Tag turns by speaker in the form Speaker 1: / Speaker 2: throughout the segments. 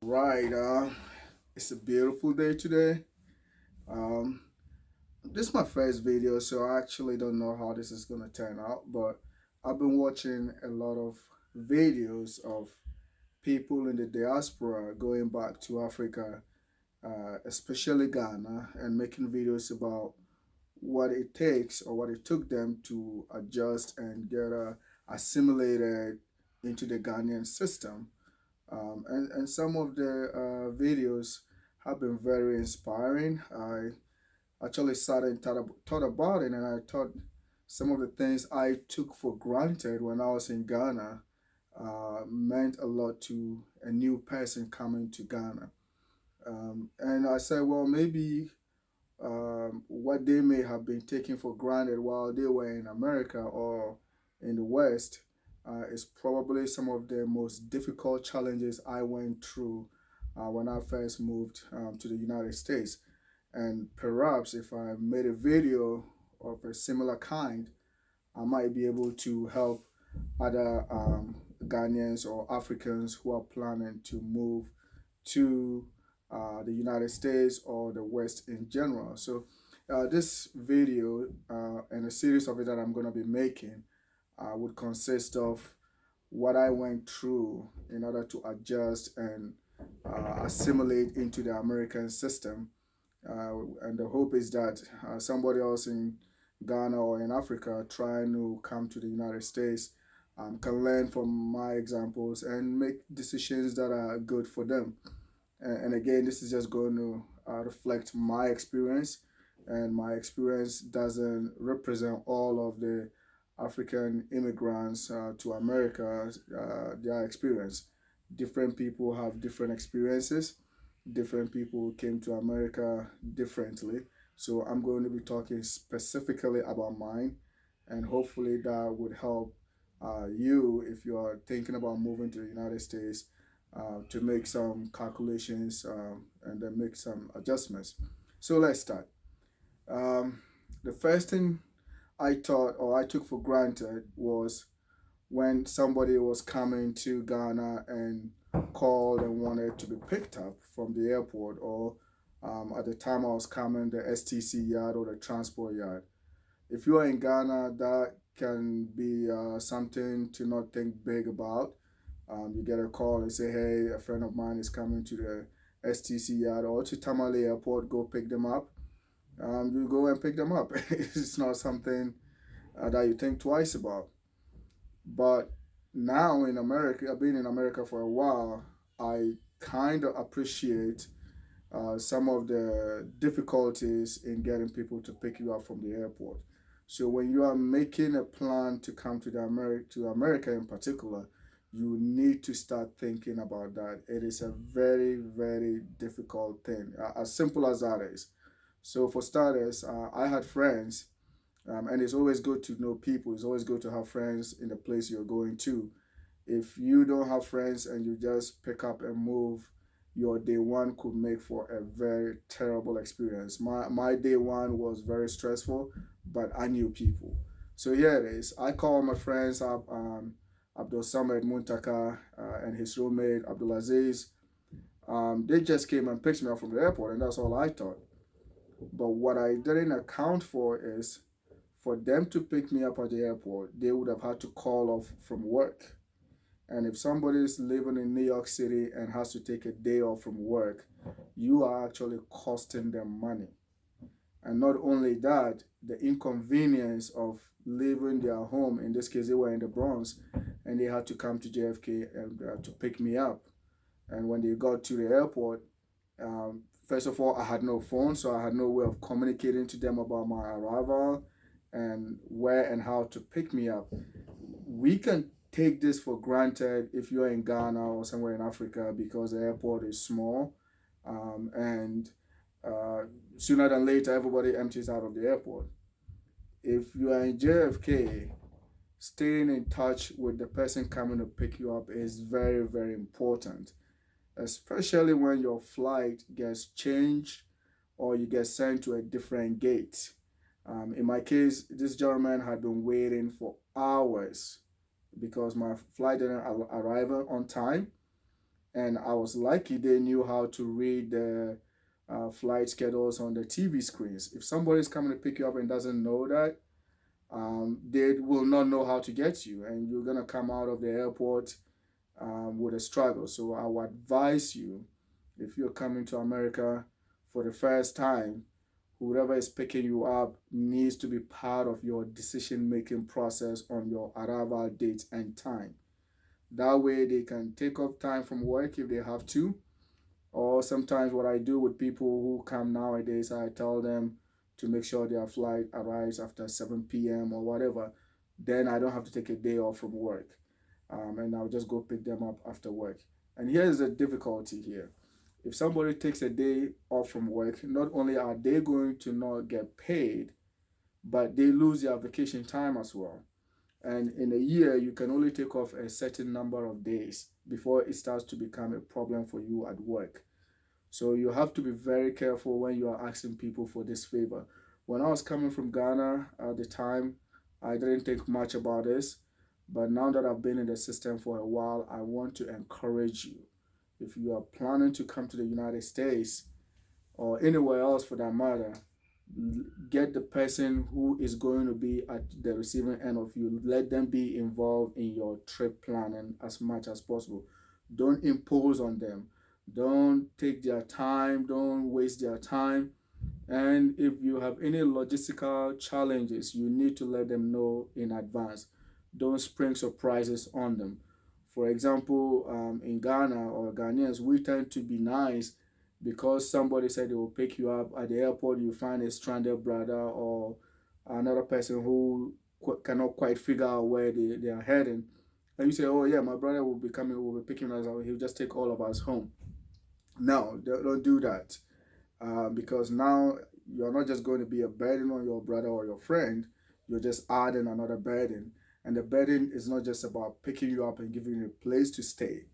Speaker 1: Right, it's a beautiful day today. Um, this is my first video, so I actually don't know how this is gonna turn out. But I've been watching a lot of videos of people in the diaspora going back to Africa, especially Ghana, and making videos about what it takes or what it took them to adjust and get assimilated into the Ghanaian system. And some of the videos have been very inspiring. I actually sat and thought about it, and I thought some of the things I took for granted when I was in Ghana meant a lot to a new person coming to Ghana. And I said, well, maybe what they may have been taking for granted while they were in America or in the West is probably some of the most difficult challenges I went through when I first moved to the United States. And perhaps if I made a video of a similar kind, I might be able to help other Ghanaians or Africans who are planning to move to the United States or the West in general. So, this video and a series of it that I'm going to be making would consist of what I went through in order to adjust and assimilate into the American system. And the hope is that somebody else in Ghana or in Africa trying to come to the United States can learn from my examples and make decisions that are good for them. And again, this is just going to reflect my experience, and my experience doesn't represent all of the African immigrants to America, their experience. Different people have different experiences. Different people came to America differently. So I'm going to be talking specifically about mine, and hopefully that would help you if you are thinking about moving to the United States to make some calculations and then make some adjustments. So let's start. Um, the first thing I thought or I took for granted was when somebody was coming to Ghana and called and wanted to be picked up from the airport, or at the time I was coming, the STC yard or the transport yard. If you are in Ghana, that can be something to not think big about. You get a call and say, hey, a friend of mine is coming to the STC yard or to Tamale Airport, go pick them up. You go and pick them up. It's not something that you think twice about. But now in America, I've been in America for a while, I kind of appreciate some of the difficulties in getting people to pick you up from the airport. So when you are making a plan to come to America in particular, you need to start thinking about that. It is a very, very difficult thing, as simple as that is. So for starters, I had friends, and it's always good to know people. It's always good to have friends in the place you're going to. If you don't have friends and you just pick up and move, your day one could make for a very terrible experience. My day one was very stressful, but I knew people. So here it is. I called my friends up, Abdul Samad Muntaka and his roommate Abdulaziz. They just came and picked me up from the airport, and that's all I thought. But what I didn't account for is for them to pick me up at the airport, they would have had to call off from work. And if somebody is living in New York City and has to take a day off from work, you are actually costing them money. And not only that, the inconvenience of leaving their home, in this case, they were in the Bronx, and they had to come to JFK and to pick me up. And when they got to the airport, first of all, I had no phone, so I had no way of communicating to them about my arrival and where and how to pick me up. We can take this for granted if you're in Ghana or somewhere in Africa because the airport is small, and uh, sooner than later everybody empties out of the airport. If you are in JFK, staying in touch with the person coming to pick you up is very, very important, especially when your flight gets changed or you get sent to a different gate. In my case, this gentleman had been waiting for hours because my flight didn't arrive on time. And I was lucky they knew how to read the flight schedules on the TV screens. If somebody's coming to pick you up and doesn't know that, they will not know how to get you, and you're gonna come out of the airport with a struggle. So I would advise you, if you're coming to America for the first time, whoever is picking you up needs to be part of your decision making process on your arrival date and time. That way they can take off time from work if they have to. Or sometimes what I do with people who come nowadays, I tell them to make sure their flight arrives after 7 p.m. or whatever. Then I don't have to take a day off from work. And I'll just go pick them up after work. And here's the difficulty here. If somebody takes a day off from work, not only are they going to not get paid, but they lose their vacation time as well. And in a year, you can only take off a certain number of days before it starts to become a problem for you at work. So you have to be very careful when you are asking people for this favor. When I was coming from Ghana at the time, I didn't think much about this. But now that I've been in the system for a while, I want to encourage you. If you are planning to come to the United States or anywhere else for that matter, get the person who is going to be at the receiving end of you. Let them be involved in your trip planning as much as possible. Don't impose on them. Don't take their time. Don't waste their time. And if you have any logistical challenges, you need to let them know in advance. Don't spring surprises on them. For example, in Ghana or Ghanaians, we tend to be nice because somebody said they will pick you up at the airport. You find a stranded brother or another person who cannot quite figure out where they are heading. And you say, oh, yeah, my brother will be coming, will be picking us up. He'll just take all of us home. No, don't do that because now you're not just going to be a burden on your brother or your friend, you're just adding another burden. And the burden is not just about picking you up and giving you a place to stay,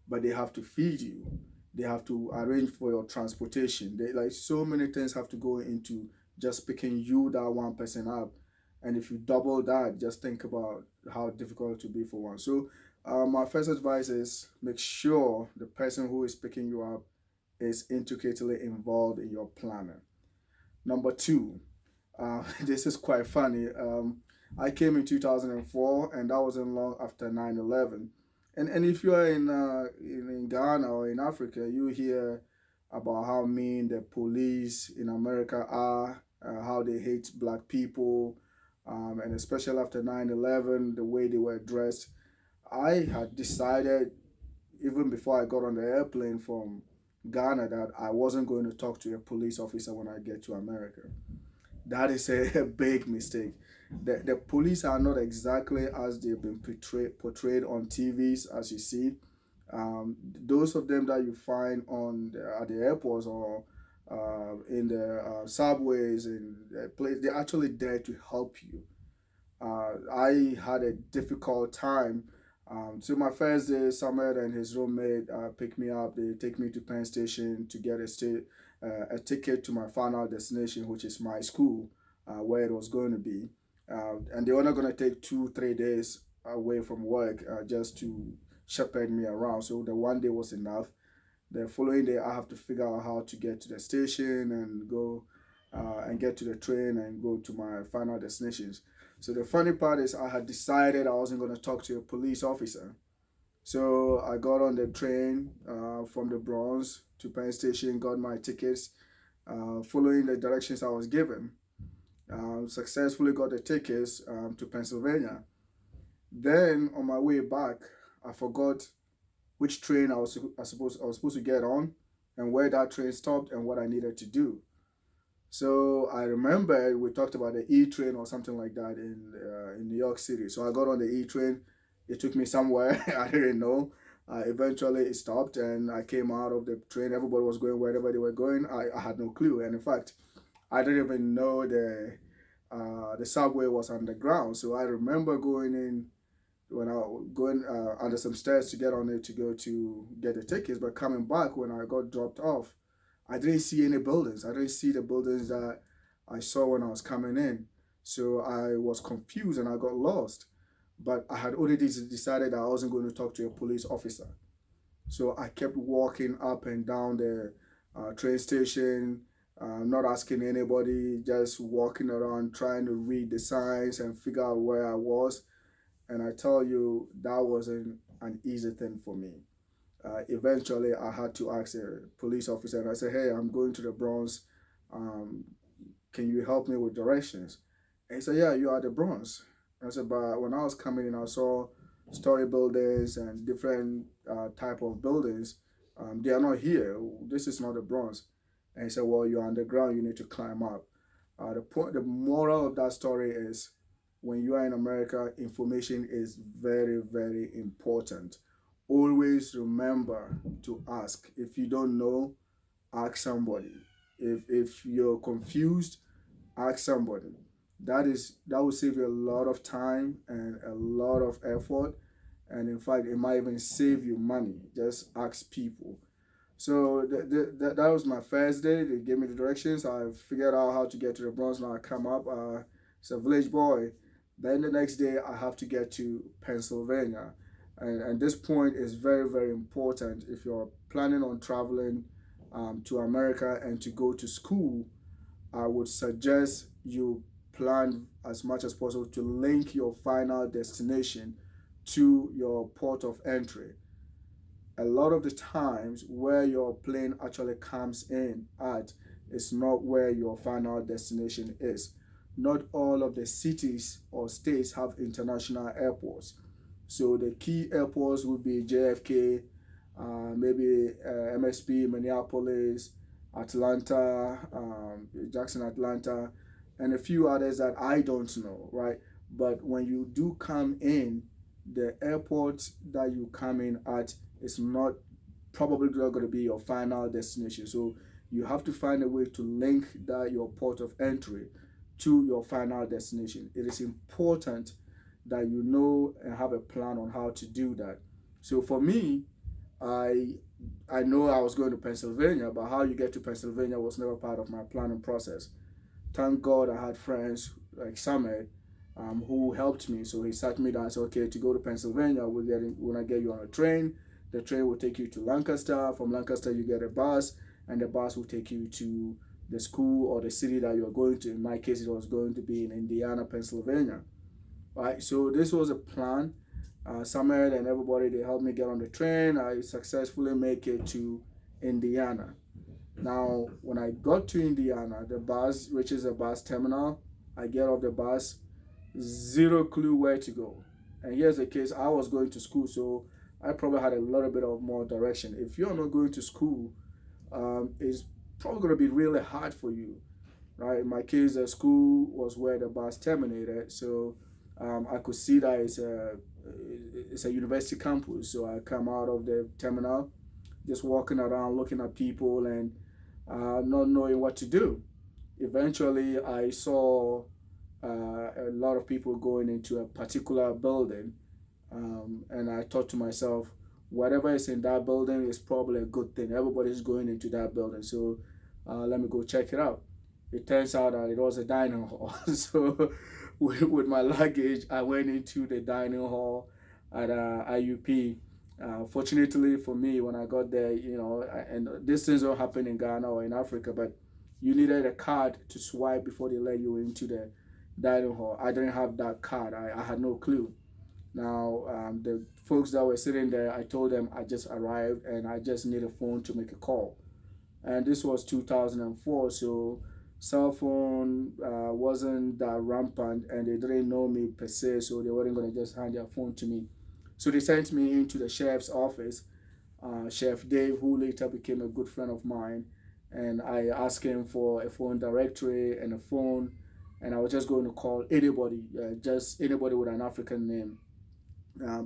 Speaker 1: but they have to feed you. They have to arrange for your transportation. They like so many things have to go into just picking you that one person up. And if you double that, just think about how difficult it will be for one. So my first advice is make sure the person who is picking you up is intricately involved in your planning. Number two, this is quite funny. I came in 2004, and that wasn't long after 9/11. And if you are in Ghana or in Africa, you hear about how mean the police in America are, how they hate black people, and especially after 9/11, the way they were dressed. I had decided even before I got on the airplane from Ghana that I wasn't going to talk to a police officer when I get to America. That is a big mistake. The police are not exactly as they've been portrayed on TVs, as you see. Those of them that you find at the airports or in the subways and place, they're actually there to help you. I had a difficult time. So my first day, Samuel and his roommate picked me up. They take me to Penn Station to get a ticket to my final destination, which is my school, where it was going to be. And they were not going to take 2, 3 days away from work just to shepherd me around. So the one day was enough. The following day, I have to figure out how to get to the station and go and get to the train and go to my final destinations. So the funny part is I had decided I wasn't going to talk to a police officer. So I got on the train from the Bronx to Penn Station, got my tickets, following the directions I was given. Successfully got the tickets to Pennsylvania. Then on my way back, I forgot which train I was supposed to get on, and where that train stopped, and what I needed to do. So I remember we talked about the E train or something like that in New York City. So I got on the E train. It took me somewhere I didn't know. Eventually it stopped and I came out of the train. Everybody was going wherever they were going. I had no clue. And in fact, I didn't even know the subway was underground. So I remember going in when I was going under some stairs to get on it to go to get the tickets. But coming back when I got dropped off, I didn't see any buildings. I didn't see the buildings that I saw when I was coming in. So I was confused and I got lost. But I had already decided that I wasn't going to talk to a police officer. So I kept walking up and down the train station, not asking anybody, just walking around trying to read the signs and figure out where I was. And I tell you, that wasn't an easy thing for me. Eventually, I had to ask a police officer, and I said, "Hey, I'm going to the Bronx. Um, can you help me with directions?" And he said, "Yeah, you are the Bronx." I said, "But when I was coming in, I saw story buildings and different type of buildings. They are not here. This is not the Bronx." And he said, "Well, you're underground. You need to climb up." The moral of that story is, when you are in America, information is very, very important. Always remember to ask. If you don't know, ask somebody. If you're confused, ask somebody. That will save you a lot of time and a lot of effort, and in fact it might even save you money. Just ask people. So that was my first day. They gave me the directions. I figured out how to get to the Bronx. Now I come up. It's a village boy. Then the next day I have to get to Pennsylvania, and this point is very, very important if you're planning on traveling to America and to go to school. I would suggest you plan as much as possible to link your final destination to your port of entry. A lot of the times, where your plane actually comes in at is not where your final destination is. Not all of the cities or states have international airports. So the key airports would be JFK, maybe MSP, Minneapolis, Atlanta, Jackson, Atlanta, and a few others that I don't know, right? But when you do come in, the airport that you come in at is not probably not going to be your final destination. So you have to find a way to link that your port of entry to your final destination. It is important that you know and have a plan on how to do that. So for me, I I know I was going to Pennsylvania, but how you get to Pennsylvania was never part of my planning process. Thank God I had friends like Samet, who helped me. So he sat me down and said, "Okay, to go to Pennsylvania, we're gonna get you on a train. The train will take you to Lancaster. From Lancaster, you get a bus, and the bus will take you to the school or the city that you're going to. In my case, it was going to be in Indiana, Pennsylvania. Right. So this was a plan. Samet and everybody, they helped me get on the train. I successfully make it to Indiana. Now, when I got to Indiana, the bus reaches a bus terminal. I get off the bus, zero clue where to go. And here's the case: I was going to school, so I probably had a little bit of more direction. If you're not going to school, it's probably going to be really hard for you, right? In my case, the school was where the bus terminated, so I could see that it's a university campus. So I come out of the terminal, just walking around, looking at people, and not knowing what to do. Eventually, I saw a lot of people going into a particular building, and I thought to myself, whatever is in that building is probably a good thing. Everybody's going into that building, so let me go check it out. It turns out that it was a dining hall. So with my luggage, I went into the dining hall at IUP. Fortunately for me, when I got there, and these things don't happen in Ghana or in Africa, but you needed a card to swipe before they let you into the dining hall. I didn't have that card. I had no clue. Now, the folks that were sitting there, I told them I just arrived and I just need a phone to make a call. And this was 2004, so cell phone wasn't that rampant, and they didn't know me per se, so they weren't going to just hand their phone to me. So they sent me into the sheriff's office, Chef Dave, who later became a good friend of mine, and I asked him for a phone directory and a phone, and I was just going to call anybody, just anybody with an African name.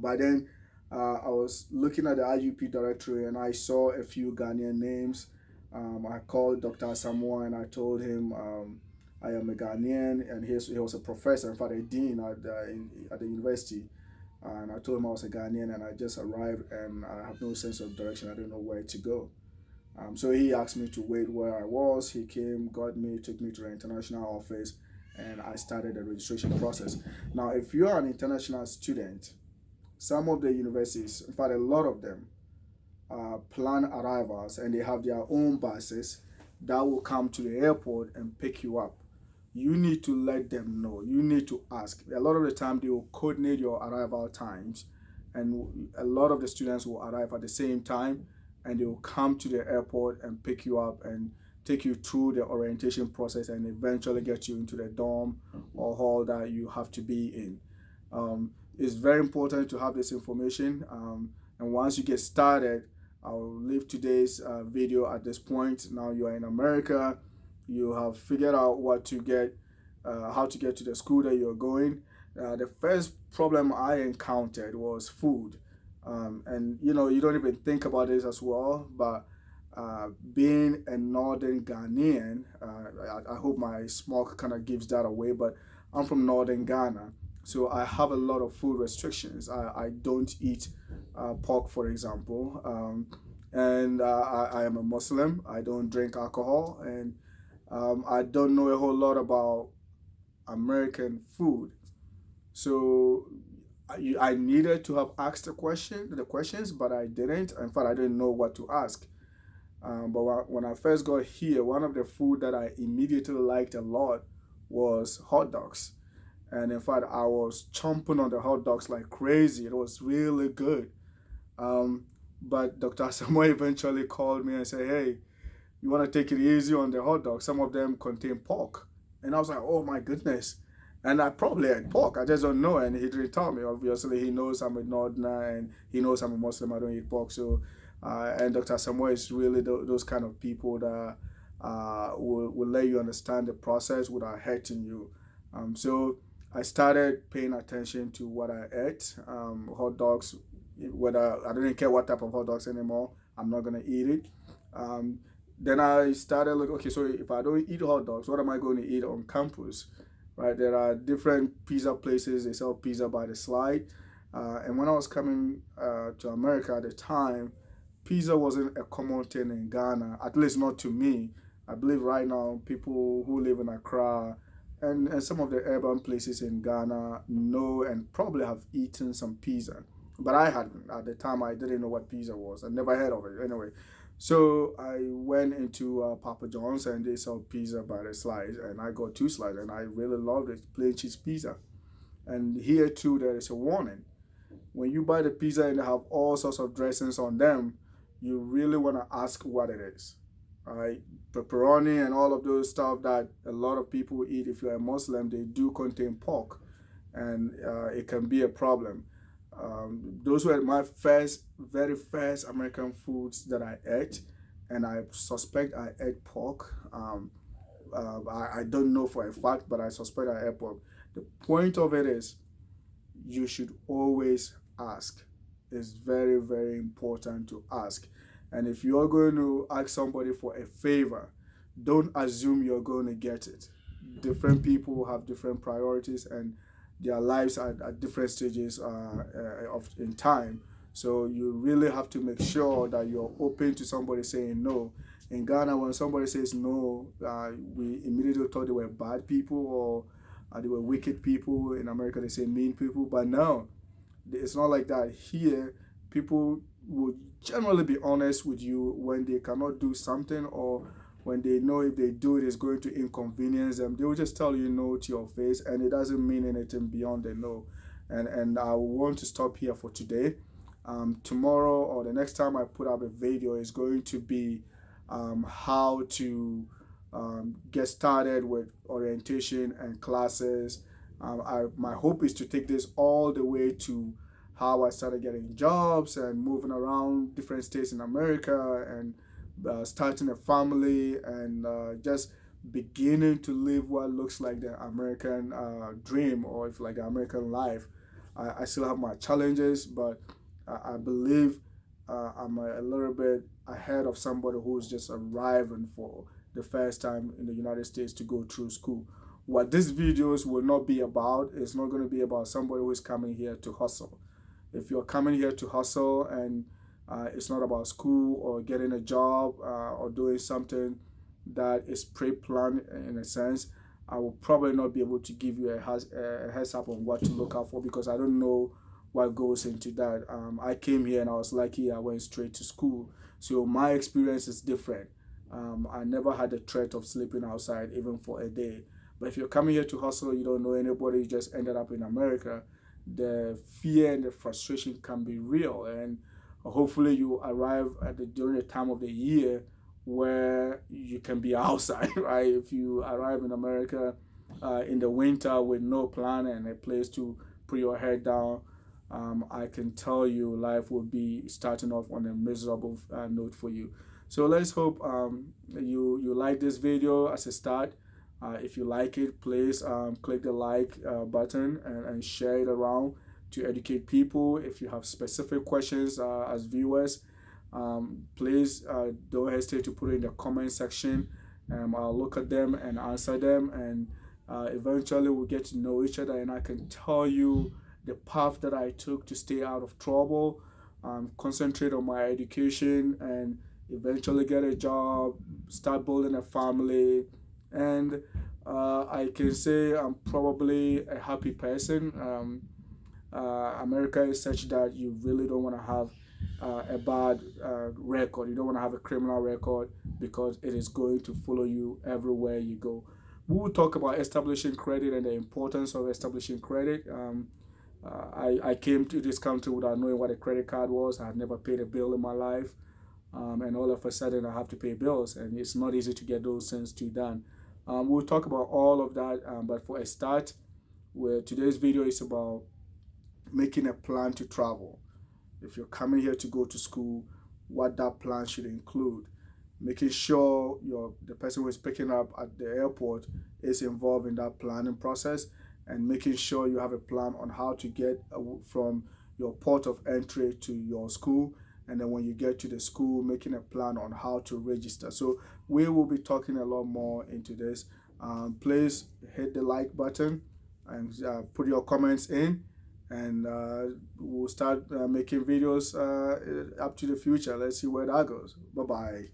Speaker 1: By then, I was looking at the IUP directory and I saw a few Ghanaian names. I called Dr. Samoa and I told him I am a Ghanaian, and he was a professor, in fact, a dean at the university. And I told him I was a Ghanaian and I just arrived and I have no sense of direction. I don't know where to go. So he asked me to wait where I was. He came, got me, took me to the international office, and I started the registration process. Now, if you are an international student, some of the universities, in fact, a lot of them, plan arrivals, and they have their own buses that will come to the airport and pick you up. You need to let them know. You need to ask. A lot of the time, they will coordinate your arrival times, and a lot of the students will arrive at the same time, and they will come to the airport and pick you up and take you through the orientation process and eventually get you into the dorm or hall that you have to be in. It's very important to have this information. And once you get started, I'll leave today's video at this point. Now you are in America, you have figured out what to get, how to get to the school that you're going. The first problem I encountered was food. And you know, you don't even think about this as well, but being a northern Ghanaian, I hope my smoke kind of gives that away, but I'm from northern Ghana. So I have a lot of food restrictions. I don't eat pork, for example. And I am a Muslim. I don't drink alcohol. And I don't know a whole lot about American food. So I needed to have asked the questions, but I didn't. In fact, I didn't know what to ask. But when I first got here, one of the food that I immediately liked a lot was hot dogs. And in fact, I was chomping on the hot dogs like crazy. It was really good. Um, but Dr. Samuel eventually called me and said, "Hey, you want to take it easy on the hot dogs? Some of them contain pork." And I was like, "Oh my goodness." And I probably had pork. I just don't know. And he didn't tell me. Obviously, he knows I'm a Northerner and he knows I'm a Muslim. I don't eat pork. So, and Dr. Samuel is really those kind of people that will let you understand the process without hurting you. So I started paying attention to what I ate. Hot dogs, whether I didn't care what type of hot dogs anymore, I'm not gonna eat it. Um, then I started like, okay, so if I don't eat hot dogs, what am I going to eat on campus? Right? There are different pizza places. They sell pizza by the slide. And when I was coming to America at the time, pizza wasn't a common thing in Ghana, at least not to me. I believe right now people who live in Accra and some of the urban places in Ghana know and probably have eaten some pizza. But I hadn't. At the time, I didn't know what pizza was. I never heard of it anyway. So I went into Papa John's and they sell pizza by the slice, and I got two slices, and I really loved it, plain cheese pizza. And here too, there is a warning. When you buy the pizza and they have all sorts of dressings on them, you really want to ask what it is. All right, pepperoni and all of those stuff that a lot of people eat. If you're a Muslim, they do contain pork, and it can be a problem. Those were my very first American foods that I ate, and I suspect I ate pork. I don't know for a fact, but I suspect I ate pork. The point of it is, you should always ask. It's very, very important to ask. And if you're going to ask somebody for a favor, don't assume you're going to get it. Different people have different priorities, and their lives are at different stages of in time. So you really have to make sure that you're open to somebody saying no. In Ghana, when somebody says no, we immediately thought they were bad people or they were wicked people. In America, they say mean people. But no, it's not like that. Here, people will generally be honest with you when they cannot do something, or when they know if they do it is going to inconvenience them. They will just tell you no to your face, and it doesn't mean anything beyond the no. And I want to stop here for today. Tomorrow or the next time I put up a video is going to be how to get started with orientation and classes. My hope is to take this all the way to how I started getting jobs and moving around different states in America, and starting a family, and just beginning to live what looks like the American dream, or if like the American life. I still have my challenges, but I believe I'm a little bit ahead of somebody who's just arriving for the first time in the United States to go through school. What these videos will not be about is not going to be about somebody who is coming here to hustle. If you're coming here to hustle and it's not about school or getting a job or doing something that is pre-planned in a sense, I will probably not be able to give you a heads up on what to look out for, because I don't know what goes into that. I came here and I was lucky. I went straight to school, so my experience is different. I never had the threat of sleeping outside even for a day. But if you're coming here to hustle, you don't know anybody, you just ended up in America, the fear and the frustration can be real. And hopefully you arrive at during the time of the year where you can be outside, right? If you arrive in America in the winter with no plan and a place to put your head down, I can tell you life will be starting off on a miserable note for you. So let's hope you like this video as a start. If you like it, please click the like button and share it around to educate people. If you have specific questions as viewers, please don't hesitate to put it in the comment section. I'll look at them and answer them, and eventually we'll get to know each other, and I can tell you the path that I took to stay out of trouble, concentrate on my education, and eventually get a job, start building a family, and I can say I'm probably a happy person. America is such that you really don't want to have a bad record. You don't want to have a criminal record because it is going to follow you everywhere you go. We will talk about establishing credit and the importance of establishing credit. I came to this country without knowing what a credit card was. I had never paid a bill in my life. And all of a sudden I have to pay bills, and it's not easy to get those things to done. We'll talk about all of that, but for a start, where today's video is about making a plan to travel. If you're coming here to go to school, what that plan should include. Making sure the person who is picking up at the airport is involved in that planning process, and making sure you have a plan on how to get from your port of entry to your school, and then when you get to the school, making a plan on how to register. So we will be talking a lot more into this. Please hit the like button and put your comments in, and we'll start making videos up to the future. Let's see where that goes. Bye bye.